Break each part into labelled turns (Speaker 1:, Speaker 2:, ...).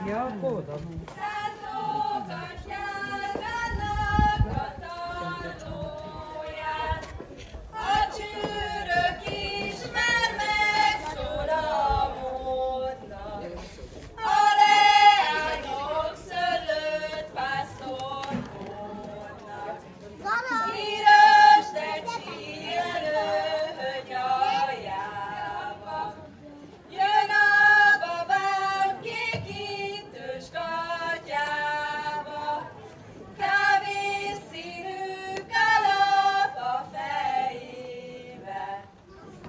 Speaker 1: Ja, båda.
Speaker 2: A csűrök ismer megszól a módnak, a leányok szőlőt pásztorkodnak. Híres tetszielő hölgy aljába, jön a babám kékítős gatyába, kávészínű kalap a fejébe,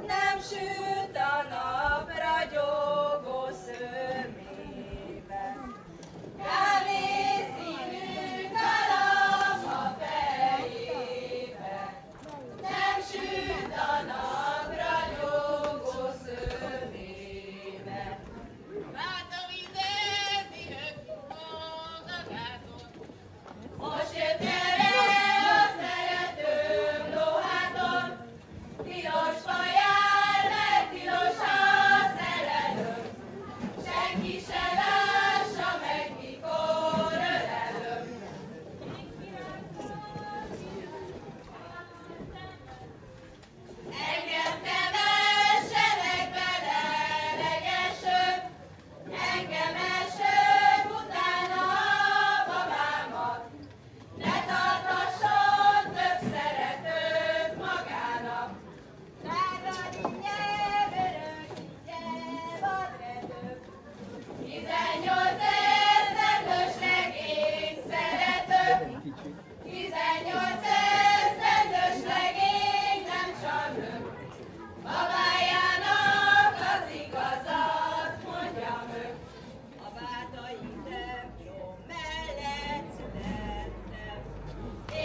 Speaker 2: nem süt a nap ragyogó szőmébe. Kávészínű kalap a fejébe, nem süt a nap ragyogó szőmébe. Most jött gyere a szeretőm lóháton, tilos fajár, mert tilos a szerelőm. Senki se lássa meg, mikor ölelöm. Engem temessenek bele legesők, engem esők utána a babámat. Ne tartasson több szeretőt magának. Drága dinnye, vörösítje vadredők. 18 esztendős legény szeretők. 18 esztendős legény nem csalnök. Babájának az igazat mondjam ők. A Bátai templom mellett születtem.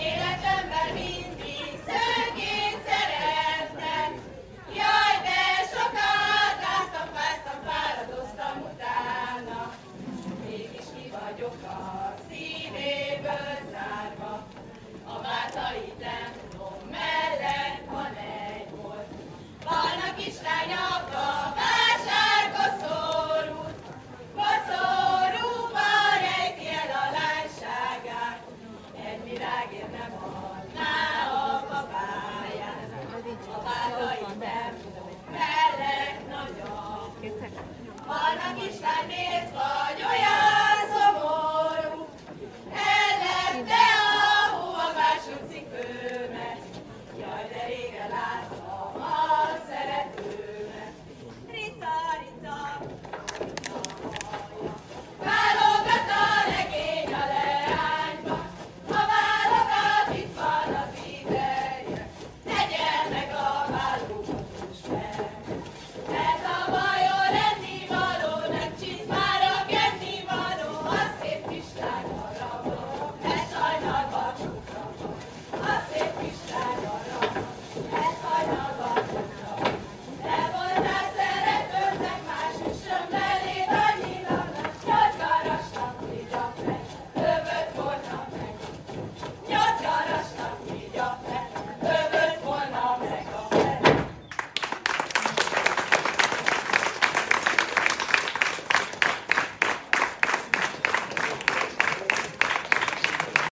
Speaker 2: Életemben mindig szőkét szerettem. Jaj, de sokat áztam, fáztam, fáradoztam utána. Mégis ki vagyok a szívéből zárva. A Bátai templom mellett van egy bolt. Barna kislány apa vásárkoszorút. Koszorúba rejti el a lányságát. Egy virágért nem adná a babáját. A Bátai templom mellett nagy apu. Barna kislány, miért vagy olyan szomorú? Ellette a hóvású cipő